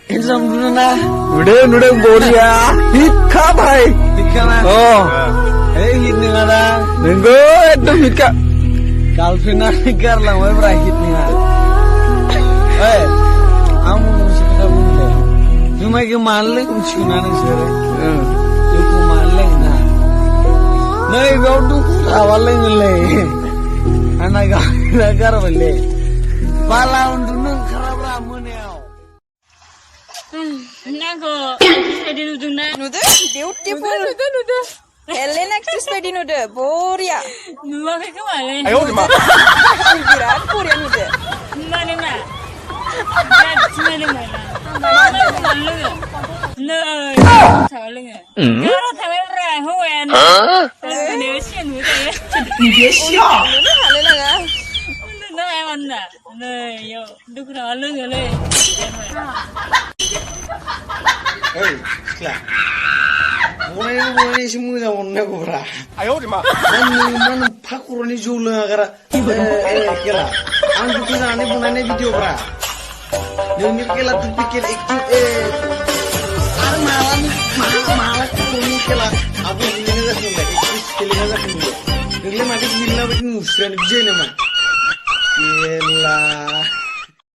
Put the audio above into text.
Islam dulu na. Udah Boria. Hika bhai. Hika na. Oh. Hit nih ada. Nenggo itu hika. Kalfina hikar lah, mau berahit nih ada. Kamu musik kita boleh. Cuma ke maling musik nana sih. Itu maling na. Nih kau tuh awalnya ngeleh. Anak kau nakar boleh. Pala untuk neng kerap ramu nih. Nago, jadi nuduna. Nude, beautiful. Nude. Helen actress pedi nude, Boria. Nuwa ke kemana? Ayo di mana? Virat Korea nude. Mana na? Mana mana? Mana lu? No, tahu lu? Kalau tahu orang huan. Ini sih nude. Nude hale laga. No, emang na. No, yo, duk ralu gale. Lah. Mulai semua dah mana kau berah. Ayo di mana? Mana pakur ni jual negara. Kira. Angku kira ane pun ane video berah. Yang kira tu pikir ikut malah tu ni kira. Abu ini dah semua. Ikut kira dah semua. Kira macam bila macam musran bijay nama. Yelah.